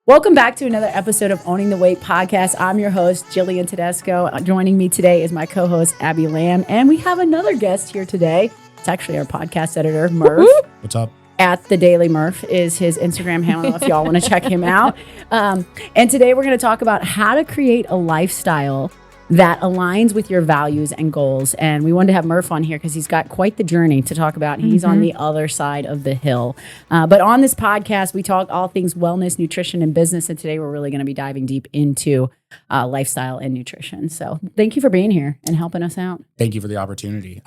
Welcome back to another episode of Owning the Weight podcast. I'm your host, Jillian Tedesco. Joining me today is my co-host, Abby Lamb. And we have another guest here today. It's actually our podcast editor, Murph. What's up? At the Daily Murph is his Instagram handle if y'all want to check him out. And today we're going to talk about how to create a lifestyle that aligns with your values and goals. And we wanted to have Murph on here because he's got quite the journey to talk about. He's on the other side of the hill. But on this podcast, we talk all things wellness, nutrition, and business. And today we're really going to be diving deep into lifestyle and nutrition. So thank you for being here and helping us out. Thank you for the opportunity.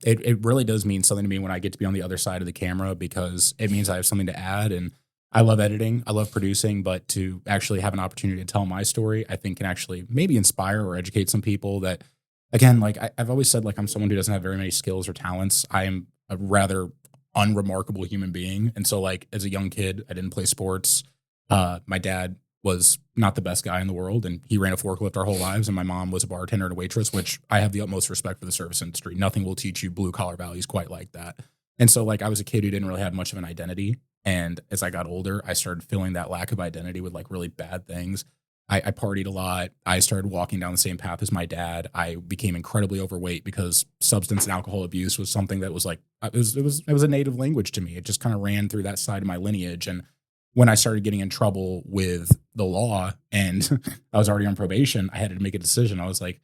It really does mean something to me when I get to be on the other side of the camera because it means I have something to add. And I love editing. I love producing, but to actually have an opportunity to tell my story, I think can actually maybe inspire or educate some people that, again, like I've always said, like I'm someone who doesn't have very many skills or talents. I am a rather unremarkable human being. And so like as a young kid, I didn't play sports. My dad was not the best guy in the world and he ran a forklift our whole lives. And my mom was a bartender and a waitress, which I have the utmost respect for the service industry. Nothing will teach you blue collar values quite like that. And so like I was a kid who didn't really have much of an identity. And as I got older, I started feeling that lack of identity with like really bad things. I partied a lot. I started walking down the same path as my dad. I became incredibly overweight because substance and alcohol abuse was something that was like, it was a native language to me. It just kind of ran through that side of my lineage. And when I started getting in trouble with the law and I was already on probation, I had to make a decision. I was like,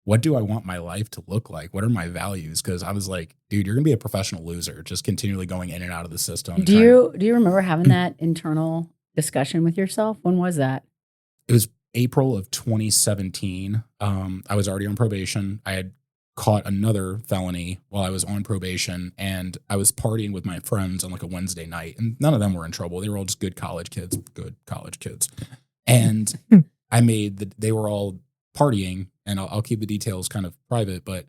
what do I want my life to look like? What are my values? Because I was like, dude, you're going to be a professional loser, just continually going in and out of the system. Do you remember having that internal discussion with yourself? When was that? It was April of 2017. I was already on probation. I had caught another felony while I was on probation, and I was partying with my friends on like a Wednesday night, and none of them were in trouble. They were all just good college kids. And they were all partying, and I'll keep the details kind of private, but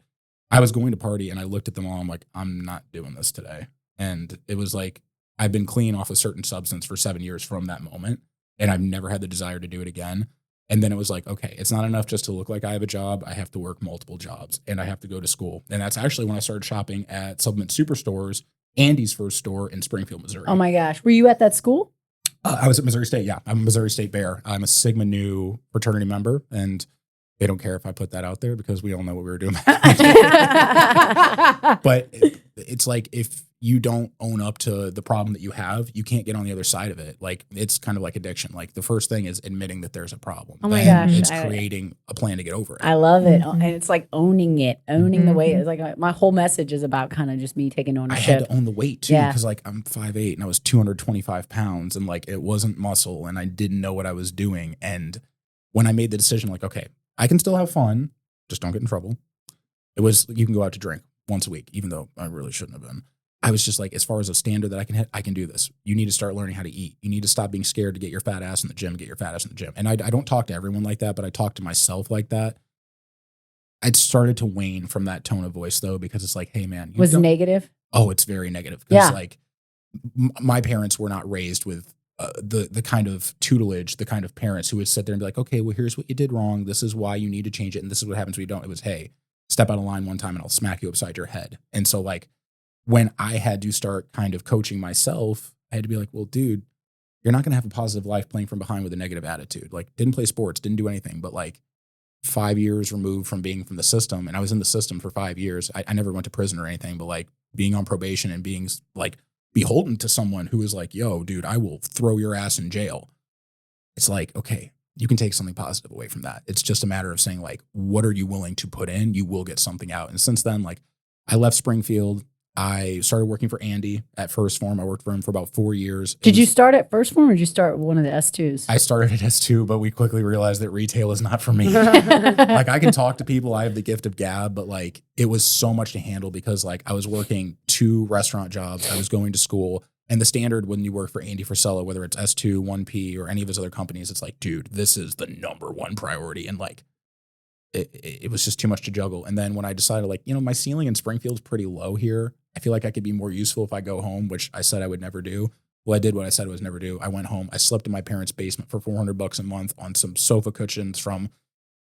I was going to party and I looked at them all. I'm like, I'm not doing this today. And it was like, I've been clean off a certain substance for 7 years from that moment. And I've never had the desire to do it again. And then it was like, okay, it's not enough just to look like I have a job. I have to work multiple jobs and I have to go to school. And that's actually when I started shopping at Supplement Superstores, Andy's first store in Springfield, Missouri. Oh my gosh. Were you at that school? I was at Missouri State. Yeah. I'm a Missouri State Bear. I'm a Sigma Nu fraternity member, and they don't care if I put that out there because we all know what we were doing. But it's like, if you don't own up to the problem that you have, you can't get on the other side of it. Like, it's kind of like addiction. Like, the first thing is admitting that there's a problem. Oh my gosh. It's creating a plan to get over it. I love it. And it's like owning the weight. It's like my whole message is about kind of just me taking ownership. I had to own the weight too, because like I'm 5'8" and I was 225 pounds, and like it wasn't muscle, and I didn't know what I was doing. And when I made the decision, like, okay, I can still have fun, just don't get in trouble. It was, you can go out to drink once a week, even though I really shouldn't have been. I was just like, as far as a standard that I can hit, I can do this. You need to start learning how to eat. You need to stop being scared to get your fat ass in the gym, And I don't talk to everyone like that, but I talk to myself like that. I'd started to wane from that tone of voice though, because it's like, hey man. Was it negative? Oh, it's very negative. Because like my parents were not raised with the kind of tutelage, the kind of parents who would sit there and be like, okay, well, here's what you did wrong. This is why you need to change it. And this is what happens when you don't. It was, hey, step out of line one time and I'll smack you upside your head. And so like when I had to start kind of coaching myself, I had to be like, well, dude, you're not going to have a positive life playing from behind with a negative attitude. Like, didn't play sports, didn't do anything, but like 5 years removed from being from the system. And I was in the system for 5 years. I never went to prison or anything, but like being on probation and being like beholden to someone who is like, yo, dude, I will throw your ass in jail. It's like, okay, you can take something positive away from that. It's just a matter of saying like, what are you willing to put in? You will get something out. And since then, like I left Springfield. I started working for Andy at First Form. I worked for him for about 4 years. Did you start at First Form or did you start with one of the S2s? I started at S2, but we quickly realized that retail is not for me. Like I can talk to people. I have the gift of gab, but like it was so much to handle because like I was working 2 restaurant jobs. I was going to school. And the standard when you work for Andy Frisella, whether it's S2, 1P, or any of his other companies, it's like, dude, this is the #1 priority. And like, it was just too much to juggle. And then when I decided like, my ceiling in Springfield's pretty low here. I feel like I could be more useful if I go home, which I said I would never do. Well, I did what I said I was never do. I went home. I slept in my parents' basement for $400 a month on some sofa cushions from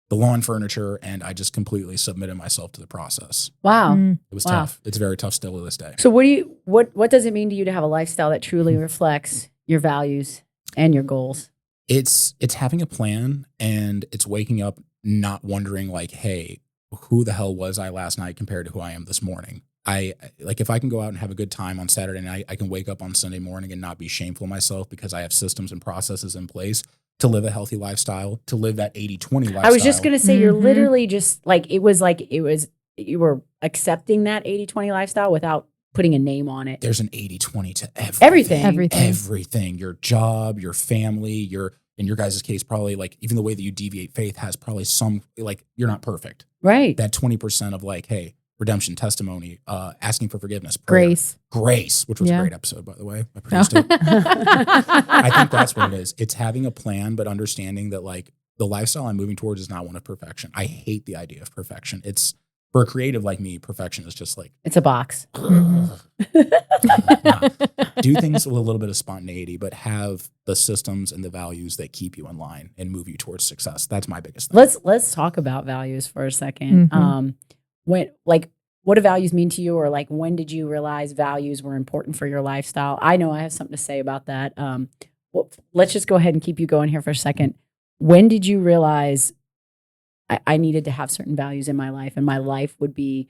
the lawn furniture, and I just completely submitted myself to the process. Wow. It was tough. It's very tough still to this day. So what does it mean to you to have a lifestyle that truly reflects your values and your goals? It's having a plan, and it's waking up not wondering like, hey, who the hell was I last night compared to who I am this morning? I like if I can go out and have a good time on Saturday night, I can wake up on Sunday morning and not be shameful of myself because I have systems and processes in place to live a healthy lifestyle, to live that 80-20 lifestyle. I was just going to say, you're literally just like, you were accepting that 80-20 lifestyle without putting a name on it. There's an 80-20 to everything. Everything. Your job, your family, in your guys' case, probably like even the way that you deviate faith has probably some, like, you're not perfect. Right. That 20% of like, hey, redemption, testimony, asking for forgiveness, prayer, grace, which was a great episode, by the way. I produced it. I think that's what it is. It's having a plan, but understanding that like the lifestyle I'm moving towards is not one of perfection. I hate the idea of perfection. It's, for a creative like me, perfection is just like, it's a box. Do things with a little bit of spontaneity, but have the systems and the values that keep you in line and move you towards success. That's my biggest thing. Let's talk about values for a second. What do values mean to you, or like when did you realize values were important for your lifestyle? I know I have something to say about that. Let's just go ahead and keep you going here for a second. When did you realize I needed to have certain values in my life, and my life would be,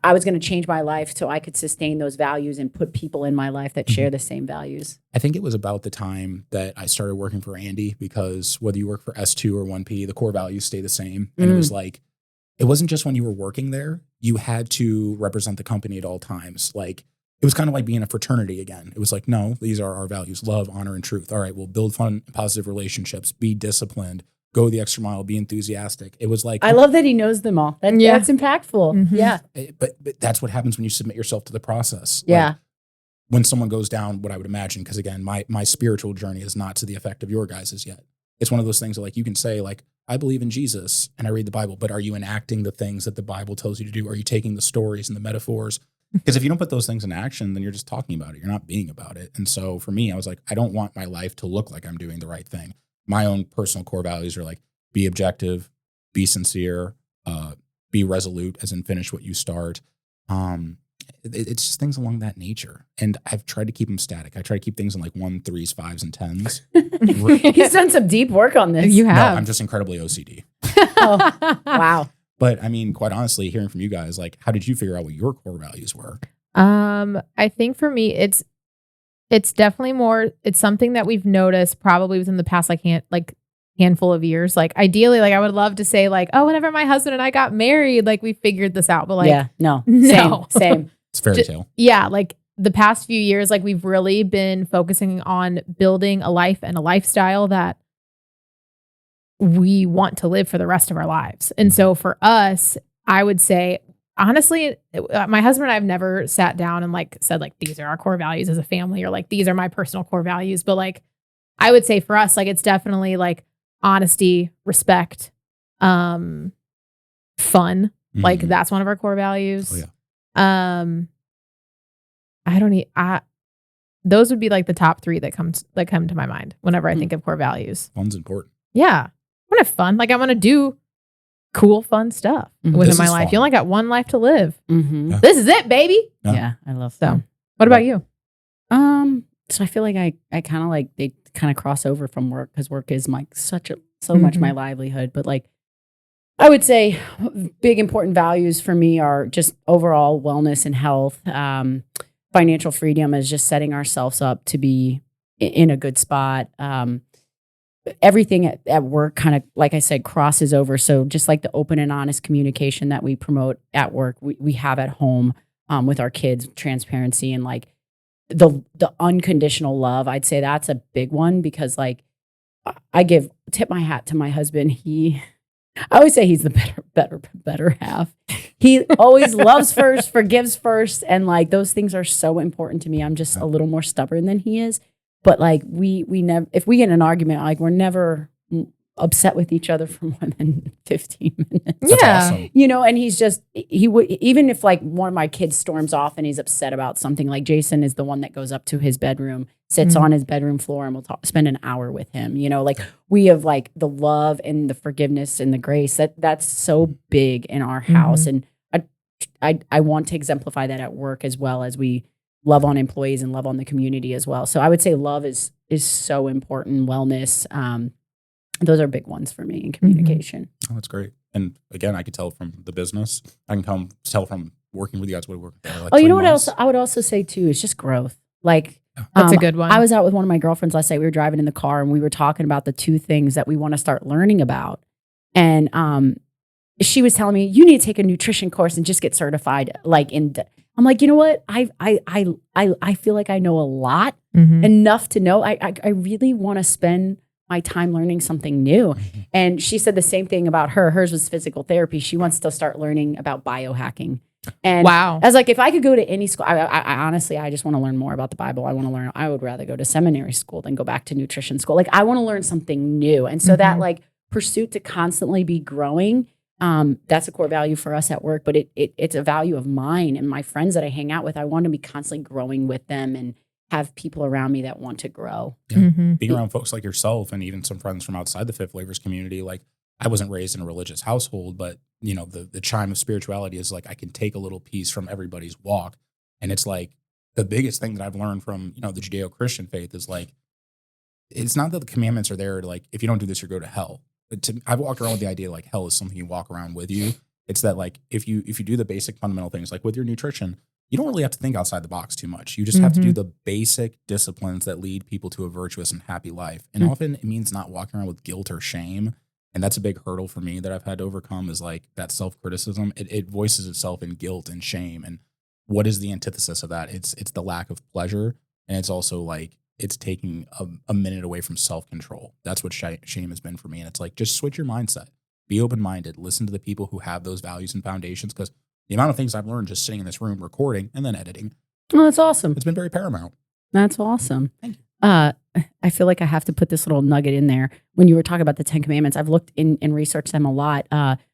I was going to change my life so I could sustain those values and put people in my life that share the same values? I think it was about the time that I started working for Andy, because whether you work for S2 or 1P, the core values stay the same. And it was like, it wasn't just when you were working there, you had to represent the company at all times. Like, it was kind of like being a fraternity again. It was like, no, these are our values: love, honor, and truth. All right, we'll build fun, positive relationships, be disciplined, go the extra mile, be enthusiastic. It was like, I love that he knows them all. That's impactful. Yeah. But that's what happens when you submit yourself to the process. Yeah. Like, when someone goes down, what I would imagine, because again, my spiritual journey is not to the effect of your guys's yet. It's one of those things that like you can say like, I believe in Jesus and I read the Bible, but are you enacting the things that the Bible tells you to do? Are you taking the stories and the metaphors? Because if you don't put those things in action, then you're just talking about it. You're not being about it. And so for me, I was like, I don't want my life to look like I'm doing the right thing. My own personal core values are like, be objective, be sincere, be resolute, as in finish what you start. It's just things along that nature. And I've tried to keep them static. I try to keep things in like 1s, 3s, 5s, and 10s. He's done some deep work on this. You have. No, I'm just incredibly OCD. Oh, wow. But I mean, quite honestly, hearing from you guys, like, how did you figure out what your core values were? I think for me, it's definitely more, it's something that we've noticed probably within the past handful of years. Like, ideally, like I would love to say like, oh, whenever my husband and I got married, like we figured this out. But like, no. Same. It's fairy tale. Yeah, like the past few years, like we've really been focusing on building a life and a lifestyle that we want to live for the rest of our lives. And so for us, I would say, honestly, my husband and I have never sat down and like said like, these are our core values as a family, or like, these are my personal core values. But like, I would say for us, like, it's definitely like honesty, respect, fun. Like that's one of our core values. Oh, yeah. Those would be like the top 3 that come to my mind whenever I think of core values. Fun's important. Yeah. I want to have fun. Like I want to do cool, fun stuff within my life. Fun. You only got one life to live. Yeah. This is it, baby. Yeah, I love So that. what about you? So I feel like I kind of like, they kind of cross over from work, because work is so much my livelihood. But like, I would say big important values for me are just overall wellness and health. Financial freedom is just setting ourselves up to be in a good spot. Everything at work kind of, like I said, crosses over. So just like the open and honest communication that we promote at work, we have at home with our kids, transparency, and like the unconditional love. I'd say that's a big one, because like tip my hat to my husband. I always say he's the better half. He always loves first, forgives first. And like, those things are so important to me. I'm just a little more stubborn than he is. But like, we never, if we get in an argument, like we're never upset with each other for more than 15 minutes. That's awesome. You know, and he's just, he would, even if like one of my kids storms off and he's upset about something, like Jason is the one that goes up to his bedroom, sits on his bedroom floor, and we'll spend an hour with him. You know, like we have like the love and the forgiveness and the grace that's so big in our house. And I want to exemplify that at work as well, as we love on employees and love on the community as well. So I would say love is so important. Wellness, those are big ones for me in communication. Oh, that's great. And again, I could tell from the business. I can tell from working with you guys. What work? You know what else I would also say too is just growth. Like that's a good one. I was out with one of my girlfriends last night. We were driving in the car and we were talking about the 2 things that we want to start learning about. And she was telling me, you need to take a nutrition course and just get certified. I'm like, you know what? I feel like I know a lot, enough to know. I really want to spend my time learning something new. And she said the same thing about her. Hers was physical therapy. She wants to start learning about biohacking. And wow. I was like, if I could go to any school, I honestly, I just want to learn more about the Bible. I would rather go to seminary school than go back to nutrition school. Like I want to learn something new. And so that like pursuit to constantly be growing, that's a core value for us at work, but it's a value of mine and my friends that I hang out with. I want to be constantly growing with them and have people around me that want to grow. Yeah. Being around folks like yourself and even some friends from outside the Fifth Flavors community. Like I wasn't raised in a religious household, but you know, the chime of spirituality is like, I can take a little piece from everybody's walk. And it's like the biggest thing that I've learned from, you know, the Judeo-Christian faith is like, it's not that the commandments are there to like, if you don't do this, you go to hell. I've walked around with the idea like hell is something you walk around with you. It's that like, if you do the basic fundamental things, like with your nutrition, you don't really have to think outside the box too much. You just have to do the basic disciplines that lead people to a virtuous and happy life. And often it means not walking around with guilt or shame. And that's a big hurdle for me that I've had to overcome is like that self-criticism. It voices itself in guilt and shame. And what is the antithesis of that? It's the lack of pleasure. And it's also like, it's taking a minute away from self-control. That's what shame has been for me. And it's like, just switch your mindset. Be open-minded. Listen to the people who have those values and foundations. Because the amount of things I've learned just sitting in this room recording and then editing. Oh, that's awesome. It's been very paramount. That's awesome. Thank you. I feel like I have to put this little nugget in there. When you were talking about the 10 Commandments, I've looked in and researched them a lot.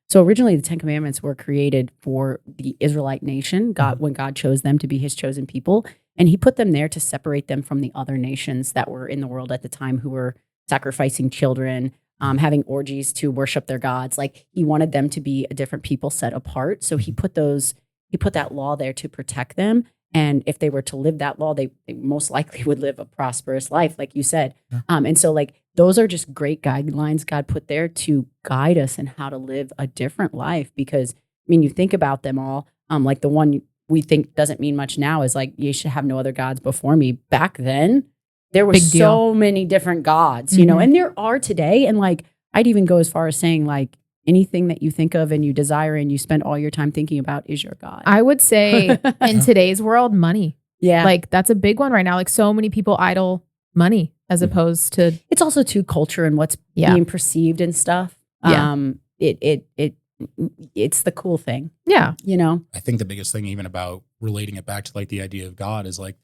So originally the 10 Commandments were created for the Israelite nation, when God chose them to be his chosen people. And he put them there to separate them from the other nations that were in the world at the time who were sacrificing children, having orgies to worship their gods. Like he wanted them to be a different people set apart. So he put that law there to protect them. And if they were to live that law, they most likely would live a prosperous life, like you said. Yeah. And so like those are just great guidelines God put there to guide us in how to live a different life. Because I mean, you think about them all, like the one we think doesn't mean much now is like, you should have no other gods before me. Back then, there were so many different gods, you know, and there are today. And like, I'd even go as far as saying like, anything that you think of and you desire and you spend all your time thinking about is your God. I would say in today's world, money. Yeah. Like that's a big one right now. Like so many people idle money as opposed to. It's also too culture and what's being perceived and stuff. Yeah. It's the cool thing. Yeah. You know? I think the biggest thing even about relating it back to like the idea of God is like,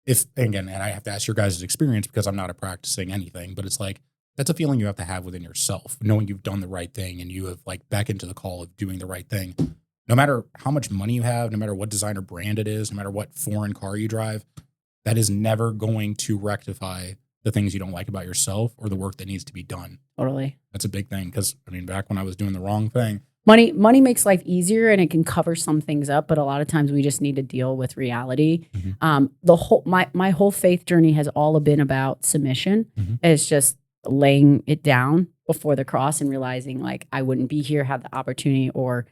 if, again, and I have to ask your guys' experience because I'm not a practicing anything, but it's like, that's a feeling you have to have within yourself, knowing you've done the right thing and you have like beckoned to the call of doing the right thing. No matter how much money you have, no matter what designer brand it is, no matter what foreign car you drive, that is never going to rectify the things you don't like about yourself or the work that needs to be done. Totally. That's a big thing because, I mean, back when I was doing the wrong thing. Money makes life easier and it can cover some things up, but a lot of times we just need to deal with reality. My whole faith journey has all been about submission. It's just laying it down before the cross and realizing like I wouldn't be here, have the opportunity, or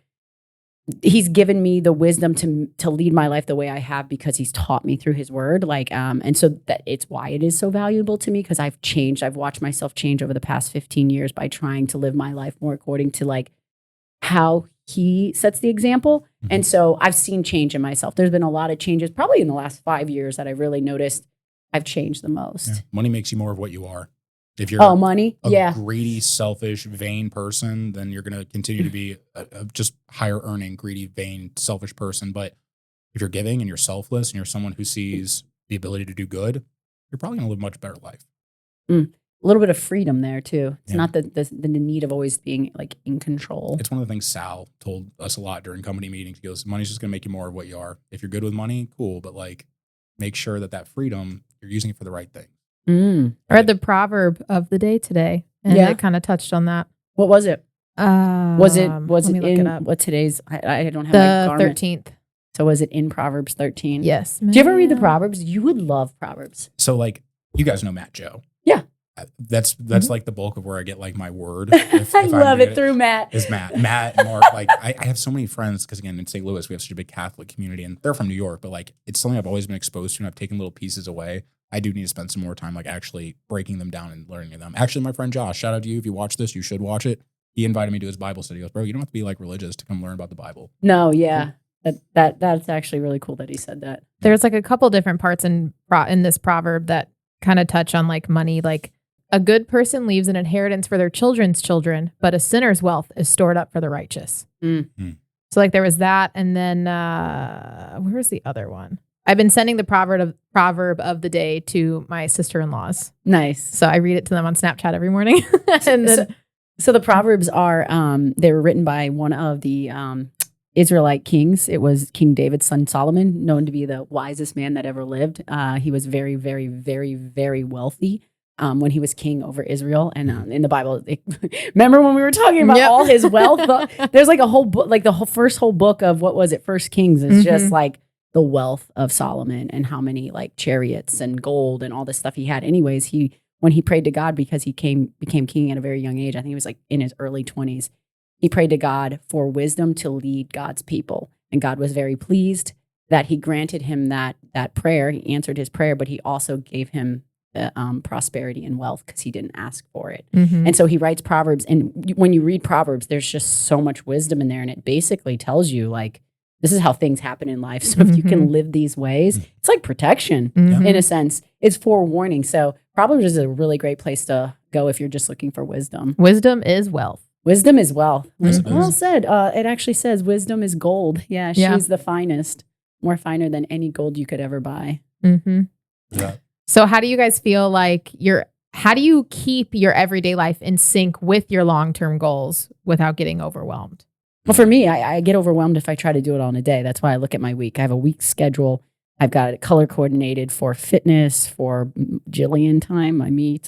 he's given me the wisdom to lead my life the way I have because he's taught me through his word. Like, and so that it's why it is so valuable to me because I've changed. I've watched myself change over the past 15 years by trying to live my life more according to like how he sets the example. And so I've seen change in myself. There's been a lot of changes probably in the last 5 years that I've really noticed I've changed the most. Yeah. Money makes you more of what you are. If you're money, a greedy, selfish, vain person, then you're going to continue to be a just higher earning, greedy, vain, selfish person. But if you're giving and you're selfless and you're someone who sees the ability to do good, you're probably going to live a much better life. A little bit of freedom there too. It's not the need of always being like in control. It's one of the things Sal told us a lot during company meetings. He goes, money's just going to make you more of what you are. If you're good with money, cool. But like, make sure that freedom, you're using it for the right thing. I read the proverb of the day today, and it kind of touched on that. What was it? Was it in it what today's? I don't have the my 13th. So was it in Proverbs 13? Yes. Do you ever read the Proverbs? You would love Proverbs. So like, you guys know Matt Joe. Yeah. That's like the bulk of where I get like my word. If I love it through Matt. Is Matt and Mark. Like I have so many friends because again in St. Louis we have such a big Catholic community and they're from New York, but like it's something I've always been exposed to and I've taken little pieces away. I do need to spend some more time like actually breaking them down and learning them. Actually, my friend Josh, shout out to you if you watch this, you should watch it. He invited me to his Bible study. He goes, bro, you don't have to be like religious to come learn about the Bible. No, yeah. That's actually really cool that he said that. There's like a couple different parts in this proverb that kind of touch on like money. Like a good person leaves an inheritance for their children's children, but a sinner's wealth is stored up for the righteous. So like there was that. And then where was the other one? I've been sending the proverb of the day to my sister-in-laws. Nice. So I read it to them on Snapchat every morning. And then, so the Proverbs are, they were written by one of the Israelite kings. It was King David's son Solomon, known to be the wisest man that ever lived. He was very, very, very, very wealthy when he was king over Israel. And in the Bible, remember when we were talking about all his wealth? There's like a whole book, like the first whole book of what was it, First Kings is just like the wealth of Solomon and how many like chariots and gold and all this stuff he had. Anyways, when he prayed to God because he became king at a very young age, I think he was like in his early 20s, he prayed to God for wisdom to lead God's people. And God was very pleased that he granted him that prayer. He answered his prayer, but he also gave him prosperity and wealth because he didn't ask for it. And so he writes Proverbs. And when you read Proverbs, there's just so much wisdom in there. And it basically tells you like, this is how things happen in life. So if you can live these ways, it's like protection in a sense. It's forewarning. So Proverbs is a really great place to go if you're just looking for wisdom. Wisdom is wealth. Wisdom is wealth. Yes, Well said. It actually says wisdom is gold. Yeah, she's the finest, more finer than any gold you could ever buy. Yeah. So how do you guys feel like how do you keep your everyday life in sync with your long-term goals without getting overwhelmed? Well, for me, I get overwhelmed if I try to do it all in a day. That's why I look at my week. I have a week schedule. I've got it color coordinated for fitness, for Jillian time. My me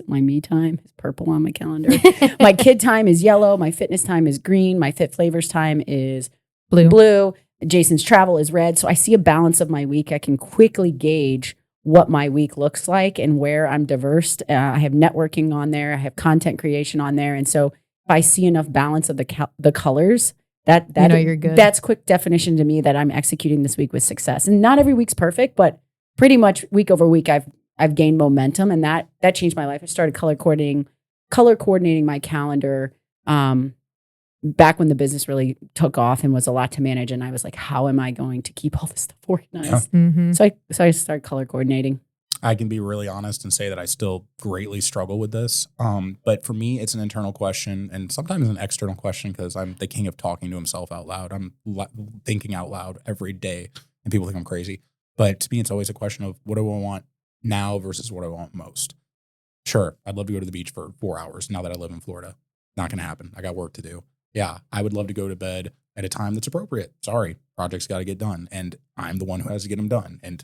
time is purple on my calendar. My kid time is yellow. My fitness time is green. My Fit Flavors time is blue. Jason's travel is red. So I see a balance of my week. I can quickly gauge what my week looks like and where I'm diverse. I have networking on there. I have content creation on there. And so if I see enough balance of the colors, that you're good. That's quick definition to me that I'm executing this week with success. And not every week's perfect, but pretty much week over week I've gained momentum, and that changed my life. I started color coordinating my calendar back when the business really took off and was a lot to manage. And I was like, how am I going to keep all this stuff organized? So I started color coordinating. I can be really honest and say that I still greatly struggle with this. But for me, it's an internal question and sometimes an external question because I'm the king of talking to himself out loud. I'm thinking out loud every day and people think I'm crazy. But to me, it's always a question of what do I want now versus what I want most. Sure, I'd love to go to the beach for 4 hours now that I live in Florida. Not going to happen. I got work to do. Yeah, I would love to go to bed at a time that's appropriate. Sorry, projects got to get done. And I'm the one who has to get them done. And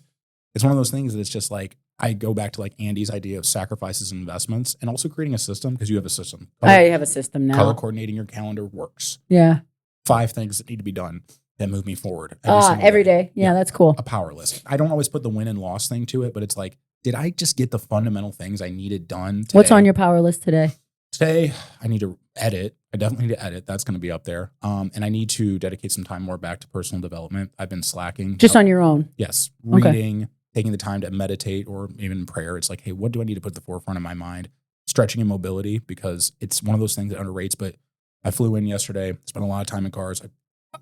it's one of those things that it's just like, I go back to like Andy's idea of sacrifices and investments and also creating a system because you have a system. I have a system now. Color coordinating your calendar works. Yeah. 5 things that need to be done that move me forward. Every day. Yeah, that's cool. A power list. I don't always put the win and loss thing to it, but it's like, did I just get the fundamental things I needed done today? What's on your power list today? Today, I need to edit. I definitely need to edit. That's going to be up there. And I need to dedicate some time more back to personal development. I've been slacking. Just on your own? Yes. Reading, taking the time to meditate or even prayer. It's like, hey, what do I need to put at the forefront of my mind? Stretching and mobility, because it's one of those things that underrates. But I flew in yesterday, spent a lot of time in cars.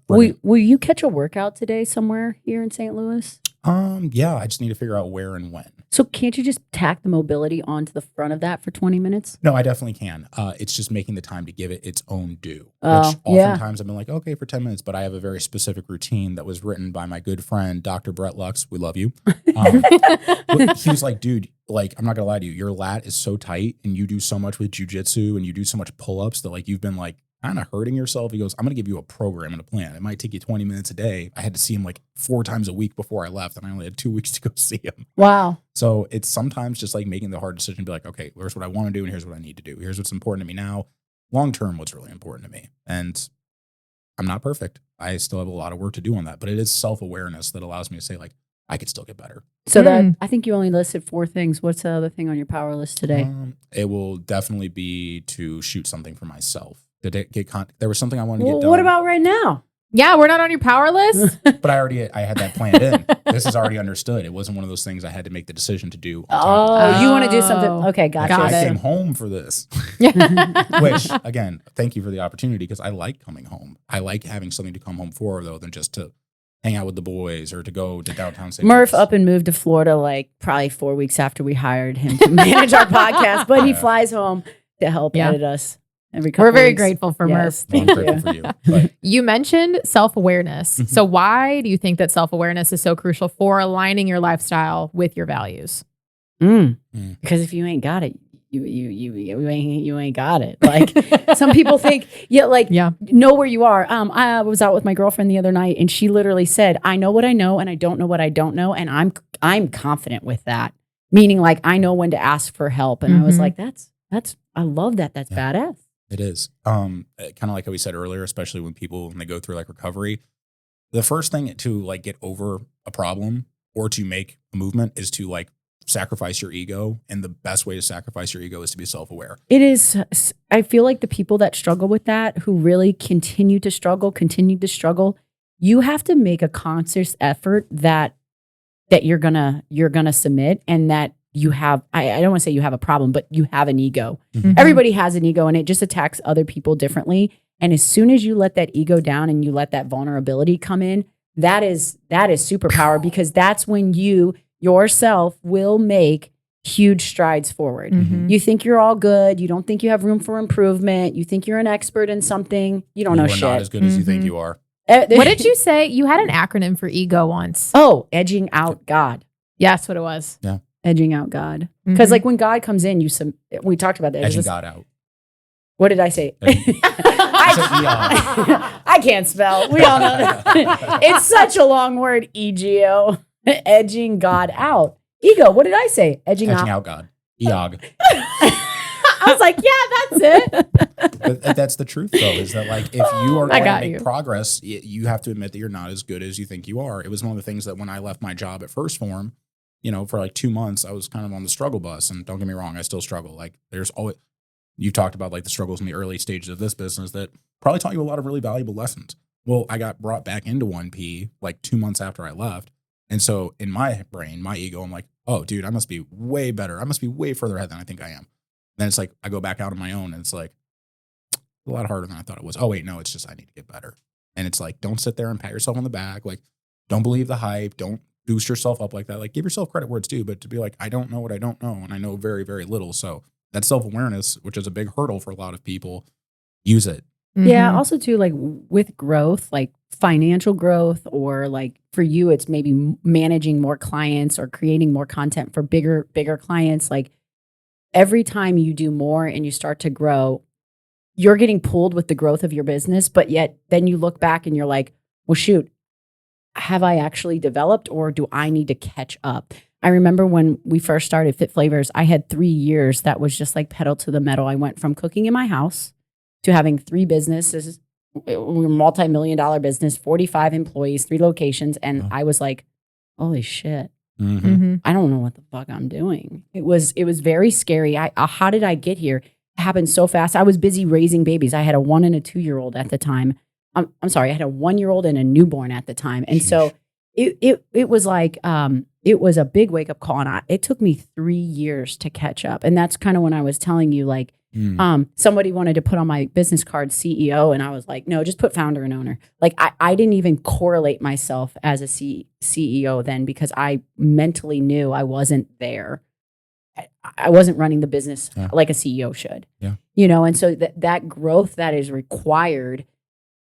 Will you catch a workout today somewhere here in St. Louis? Yeah, I just need to figure out where and when. So can't you just tack the mobility onto the front of that for 20 minutes? No, I definitely can. It's just making the time to give it its own due. Oh, which oftentimes I've been like, okay, for 10 minutes, but I have a very specific routine that was written by my good friend, Dr. Brett Lux. We love you. He was like, dude, like, I'm not gonna lie to you. Your lat is so tight and you do so much with jujitsu and you do so much pull-ups that like, you've been like, kind of hurting yourself. He goes, I'm going to give you a program and a plan. It might take you 20 minutes a day. I had to see him like 4 times a week before I left, and I only had 2 weeks to go see him. Wow. So it's sometimes just like making the hard decision to be like, okay, here's what I want to do, and here's what I need to do. Here's what's important to me now. Long term, what's really important to me. And I'm not perfect. I still have a lot of work to do on that, but it is self-awareness that allows me to say like, I could still get better. So that I think you only listed 4 things. What's the other thing on your power list today? It will definitely be to shoot something for myself. There was something I wanted to get done. What about right now? Yeah, we're not on your power list. But I had that planned in. This is already understood. It wasn't one of those things I had to make the decision to do. You want to do something? Okay, gotcha. I came home for this. Which, again, thank you for the opportunity because I like coming home. I like having something to come home for, though, than just to hang out with the boys or to go to downtown St. Murph Louis. up and moved to Florida like probably 4 weeks after we hired him to manage our podcast, but he flies home to help edit us. We're very grateful for Murph. Well, I'm grateful for you. But You mentioned self-awareness. So why do you think that self-awareness is so crucial for aligning your lifestyle with your values? Because if you ain't got it, you ain't got it. Like some people think, know where you are. I was out with my girlfriend the other night, and she literally said, "I know what I know, and I don't know what I don't know, and I'm confident with that." Meaning, like I know when to ask for help, and I was like, "That's I love that. That's badass." it is. Kind of like how we said earlier, especially when they go through like recovery, the first thing to like get over a problem or to make a movement is to like sacrifice your ego. And the best way to sacrifice your ego is to be self-aware. It is. I feel like the people that struggle with that, who really continue to struggle, you have to make a conscious effort that you're gonna submit, and that you have, I don't want to say you have a problem, but you have an ego. Everybody has an ego, and it just attacks other people differently. And as soon as you let that ego down and you let that vulnerability come in, that is superpower, because that's when you yourself will make huge strides forward. You think you're all good. You don't think you have room for improvement. You think you're an expert in something. You don't know shit. You're not as good as you think you are. What did you say? You had an acronym for ego once. Oh, edging out God. Yeah, that's what it was. Yeah. Edging out God. Because like when God comes in, we talked about that. Edging God out. What did I say? I can't spell. We all know that. It's such a long word, EGO. Edging God out. Ego. What did I say? Edging out God. EOG. I was like, yeah, that's it. But that's the truth, though, is that like if you are going to make progress, you have to admit that you're not as good as you think you are. It was one of the things that when I left my job at First Form, for like 2 months, I was kind of on the struggle bus. And don't get me wrong, I still struggle. Like there's always, you talked about like the struggles in the early stages of this business that probably taught you a lot of really valuable lessons. Well, I got brought back into 1P like 2 months after I left. And so in my brain, my ego, I'm like, oh, dude, I must be way better. I must be way further ahead than I think I am. Then it's like, I go back out on my own and it's like a lot harder than I thought it was. Oh, wait, no, it's just I need to get better. And it's like, don't sit there and pat yourself on the back. Like, don't believe the hype. Don't boost yourself up like that. Like, give yourself credit where it's due, but to be like, I don't know what I don't know. And I know very, very little. So that self-awareness, which is a big hurdle for a lot of people, use it. Yeah. Also too, like with growth, like financial growth, or like for you, it's maybe managing more clients or creating more content for bigger clients. Like every time you do more and you start to grow, you're getting pulled with the growth of your business. But yet then you look back and you're like, well, shoot, have I actually developed, or do I need to catch up? I remember when we first started Fit Flavors, I had 3 years that was just like pedal to the metal. I went from cooking in my house to having 3 businesses. We're a multi-million-dollar business, 45 employees, 3 locations. And I was like, holy shit. I don't know what the fuck I'm doing. It was very scary. How did I get here? It happened so fast. I was busy raising babies. I had a 1 and a 2-year-old at the time. I'm sorry, I had a 1-year-old and a newborn at the time. And so it was like, it was a big wake up call. And it took me 3 years to catch up. And that's kind of when I was telling you, like, somebody wanted to put on my business card CEO. And I was like, no, just put founder and owner. Like I didn't even correlate myself as a CEO then, because I mentally knew I wasn't there. I wasn't running the business like a CEO should, and so that growth that is required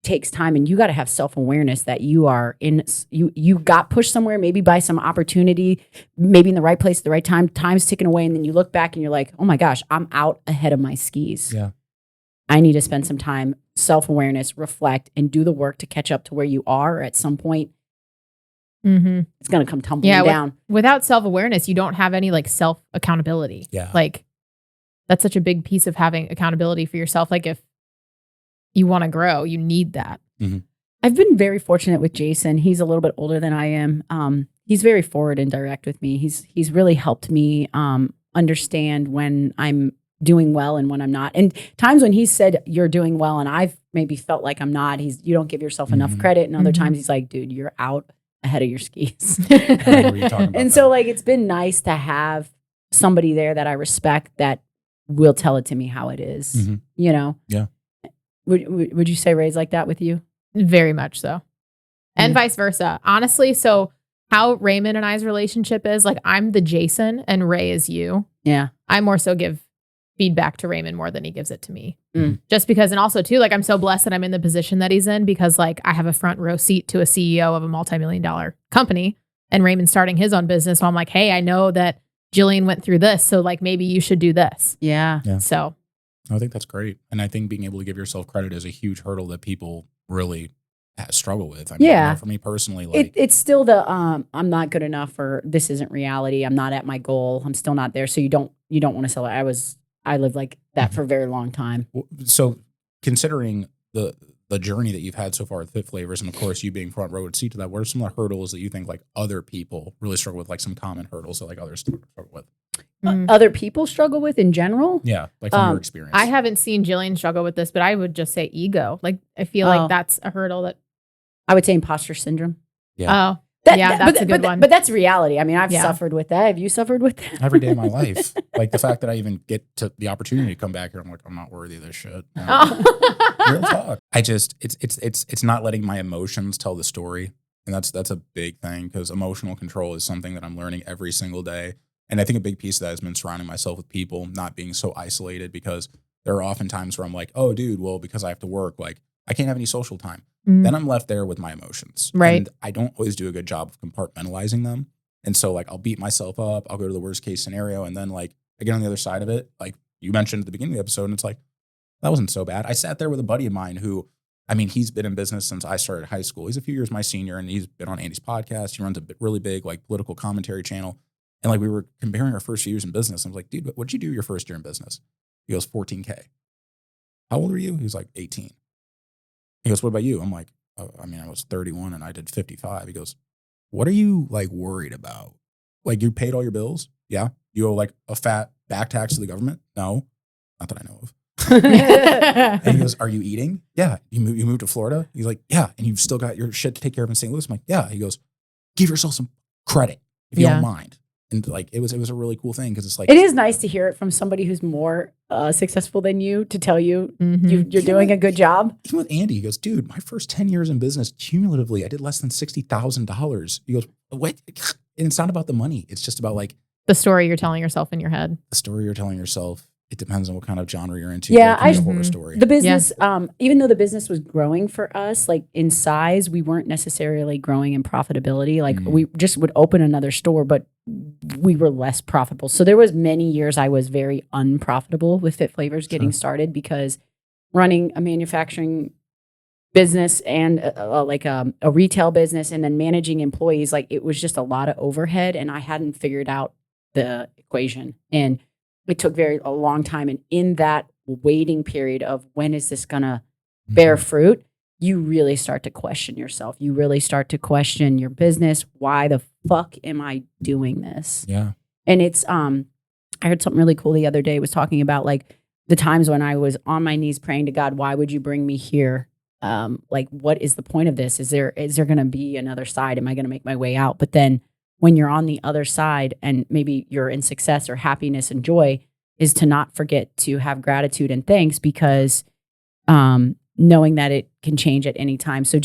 takes time, and you got to have self-awareness that you are you got pushed somewhere, maybe by some opportunity, maybe in the right place at the right time, time's ticking away. And then you look back and you're like, oh my gosh, I'm out ahead of my skis. Yeah. I need to spend some time, self-awareness, reflect, and do the work to catch up to where you are. At some point, it's going to come tumbling down. Without self-awareness, you don't have any like self-accountability. Yeah. Like that's such a big piece of having accountability for yourself. Like if you want to grow, you need that. I've been very fortunate with Jason. He's a little bit older than I am. He's very forward and direct with me. He's really helped me understand when I'm doing well and when I'm not. And times when he said you're doing well and I've maybe felt like I'm not, you don't give yourself enough credit. And other times he's like, dude, you're out ahead of your skis. And so like it's been nice to have somebody there that I respect that will tell it to me how it is. You know? Yeah. Would you say Ray's like that with you? Very much so. And vice versa. Honestly, so how Raymond and I's relationship is, like I'm the Jason and Ray is you. Yeah. I more so give feedback to Raymond more than he gives it to me. Just because, and also too, like I'm so blessed that I'm in the position that he's in because like I have a front row seat to a CEO of a multi-million-dollar company and Raymond's starting his own business. So I'm like, hey, I know that Jillian went through this. So like maybe you should do this. Yeah. So I think that's great. And I think being able to give yourself credit is a huge hurdle that people really struggle with. I mean, I know for me personally, like it's still the I'm not good enough or this isn't reality. I'm not at my goal. I'm still not there. So you don't want to sell it. I lived like that for a very long time. So considering the journey that you've had so far with Fit Flavors, and of course you being front row seat to that, what are some of the hurdles that you think like other people really struggle with, like some common hurdles that like others struggle with? Other people struggle with in general? Yeah, like from your experience. I haven't seen Jillian struggle with this, but I would just say ego. Like I feel like that's a hurdle that I would say imposter syndrome. Yeah. That's a good one. But that's reality. I mean, I've suffered with that. Have you suffered with that? Every day of my life. Like the fact that I even get to the opportunity to come back here, I'm like, I'm not worthy of this shit. Real talk. It's not letting my emotions tell the story. And that's a big thing because emotional control is something that I'm learning every single day. And I think a big piece of that has been surrounding myself with people, not being so isolated, because there are often times where I'm like, oh, dude, well, because I have to work, like I can't have any social time. Then I'm left there with my emotions. Right. And I don't always do a good job of compartmentalizing them. And so like I'll beat myself up, I'll go to the worst case scenario. And then like I get on the other side of it, like you mentioned at the beginning of the episode, and it's like, that wasn't so bad. I sat there with a buddy of mine who, I mean, he's been in business since I started high school. He's a few years my senior, and he's been on Andy's podcast. He runs a really big like political commentary channel. And like we were comparing our first few years in business. I was like, dude, what'd you do your first year in business? He goes, 14K. How old are you? He was like 18. He goes, what about you? I'm like, oh, I mean, I was 31 and I did 55. He goes, what are you like worried about? Like you paid all your bills? Yeah. You owe like a fat back tax to the government? No, not that I know of. And he goes, are you eating? Yeah. You moved to Florida? He's like, yeah. And you've still got your shit to take care of in St. Louis? I'm like, yeah. He goes, give yourself some credit if you don't mind. And like it was a really cool thing because it's like it is nice to hear it from somebody who's more successful than you to tell you you're doing a good job. Even with Andy, he goes, dude, my first 10 years in business, cumulatively, I did less than $60,000. He goes, what? And it's not about the money. It's just about like the story you're telling yourself in your head. The story you're telling yourself. It depends on what kind of genre you're into. Yeah, a horror story. The business, even though the business was growing for us, like in size, we weren't necessarily growing in profitability. Like we just would open another store, but we were less profitable. So there was many years I was very unprofitable with Fit Flavors getting started because running a manufacturing business and a retail business and then managing employees, like it was just a lot of overhead and I hadn't figured out the equation. And it took a long time. And in that waiting period of when is this going to bear fruit, you really start to question yourself. You really start to question your business. Why the fuck am I doing this? Yeah. And it's, I heard something really cool the other day. It was talking about like the times when I was on my knees praying to God, why would you bring me here? Like, what is the point of this? Is there going to be another side? Am I going to make my way out? But then when you're on the other side and maybe you're in success or happiness and joy, is to not forget to have gratitude and thanks because knowing that it can change at any time. So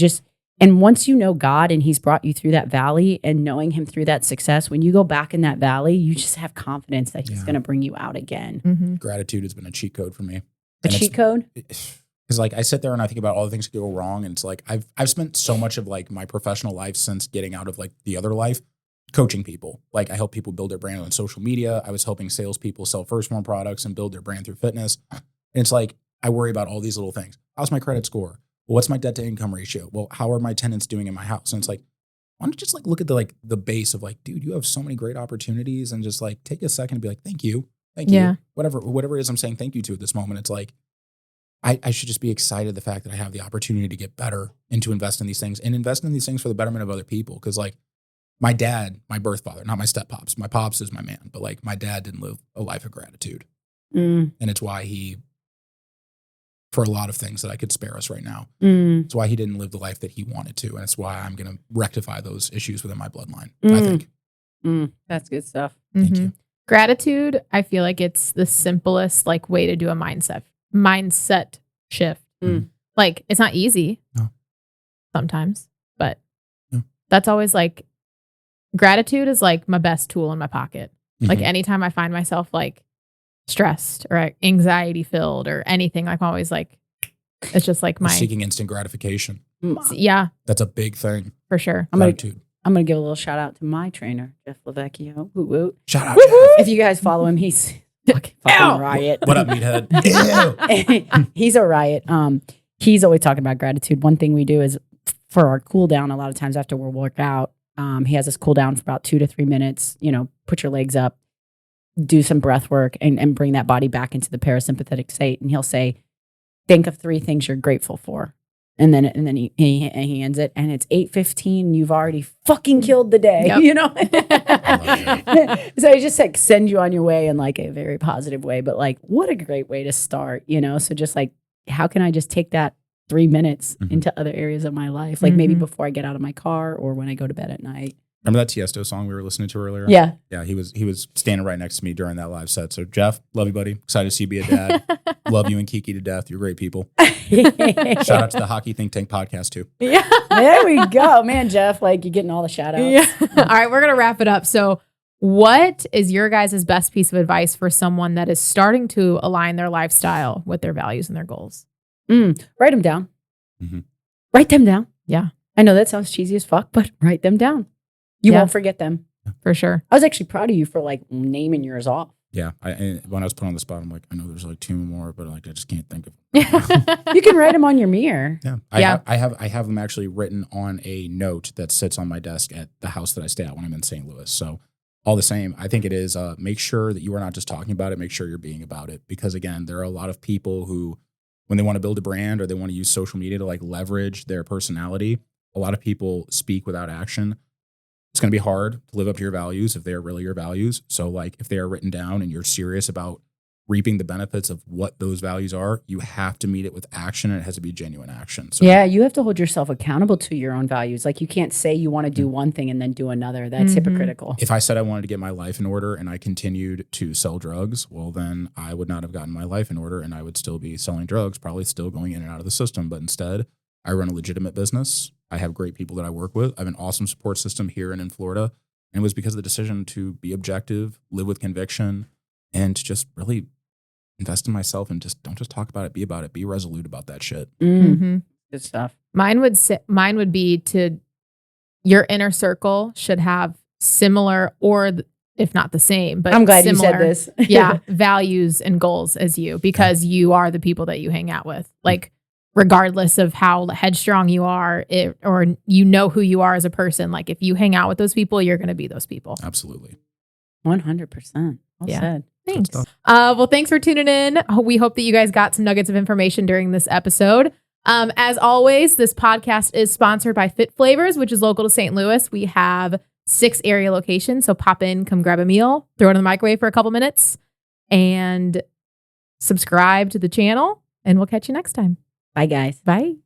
and once you know God and he's brought you through that valley and knowing him through that success, when you go back in that valley, you just have confidence that he's going to bring you out again. Gratitude has been a cheat code for me. A cheat code? Because like I sit there and I think about all the things that go wrong. And it's like, I've spent so much of like my professional life since getting out of like the other life coaching people. Like I help people build their brand on social media. I was helping salespeople sell firstborn products and build their brand through fitness. And it's like, I worry about all these little things. How's my credit score? Well, what's my debt to income ratio? Well, how are my tenants doing in my house? And it's like, why don't you just like look at the base of like, dude, you have so many great opportunities and just like take a second and be like, thank you. Whatever it is I'm saying thank you to at this moment. It's like, I should just be excited the fact that I have the opportunity to get better and to invest in these things and invest in these things for the betterment of other people. Because like my dad, my birth father, not my step pops. My pops is my man, but like my dad didn't live a life of gratitude. And it's why he, for a lot of things that I could spare us right now, it's why he didn't live the life that he wanted to. And it's why I'm going to rectify those issues within my bloodline, I think. That's good stuff. Thank you. Gratitude, I feel like it's the simplest like way to do a mindset shift. Like it's not easy sometimes, but that's always like gratitude is like my best tool in my pocket. Like anytime I find myself like stressed or anxiety filled or anything, like I'm always like, it's just like my seeking instant gratification. Yeah, that's a big thing for sure. Gratitude. I'm gonna give a little shout out to my trainer, Jeff Lavecchio. Woot woot. Shout out, Jeff. If you guys follow him, he's fucking riot. What up, meathead? He's a riot. He's always talking about gratitude. One thing we do is for our cool down, a lot of times after we'll work out, he has us cool down for about 2 to 3 minutes, put your legs up, do some breath work and bring that body back into the parasympathetic state. And he'll say, think of 3 things you're grateful for. And then he ends it, and it's 8:15. You've already fucking killed the day, So he just like send you on your way in like a very positive way. But like, what a great way to start, So just like, how can I just take that 3 minutes into other areas of my life? Like maybe before I get out of my car or when I go to bed at night. Remember that Tiesto song we were listening to earlier? Yeah. Yeah, he was standing right next to me during that live set. So Jeff, love you, buddy. Excited to see you be a dad. Love you and Kiki to death. You're great people. Shout out to the Hockey Think Tank podcast too. Yeah. There we go. Man, Jeff, like you're getting all the shout outs. Yeah. All right, we're going to wrap it up. So what is your guys' best piece of advice for someone that is starting to align their lifestyle with their values and their goals? Write them down. Write them down. Yeah. I know that sounds cheesy as fuck, but write them down. You won't forget them. For sure. I was actually proud of you for like naming yours off. Yeah. When I was put on the spot, I'm like, I know there's like 2 more, but like I just can't think of them. You can write them on your mirror. Yeah. I have them actually written on a note that sits on my desk at the house that I stay at when I'm in St. Louis. So all the same, I think it is make sure that you are not just talking about it, make sure you're being about it. Because again, there are a lot of people who, when they want to build a brand or they want to use social media to like leverage their personality, a lot of people speak without action. It's going to be hard to live up to your values if they are really your values. So like if they are written down and you're serious about reaping the benefits of what those values are, you have to meet it with action, and it has to be genuine action. So yeah, you have to hold yourself accountable to your own values. Like you can't say you want to do one thing and then do another. That's hypocritical. If I said I wanted to get my life in order and I continued to sell drugs, well, then I would not have gotten my life in order and I would still be selling drugs, probably still going in and out of the system. But instead, I run a legitimate business. I have great people that I work with. I have an awesome support system here and in Florida. And it was because of the decision to be objective, live with conviction, and to just really invest in myself and just don't just talk about it, be resolute about that shit. Good stuff. Mine would be to your inner circle should have similar, or if not the same, but I'm glad similar, you said this. values and goals as you, because you are the people that you hang out with. Like regardless of how headstrong you are, or who you are as a person, like if you hang out with those people, you're going to be those people. Absolutely. 100%. Well said. Thanks. Well, thanks for tuning in. We hope that you guys got some nuggets of information during this episode. As always, this podcast is sponsored by Fit Flavors, which is local to St. Louis. We have 6 area locations. So pop in, come grab a meal, throw it in the microwave for a couple minutes, and subscribe to the channel. And we'll catch you next time. Bye, guys. Bye.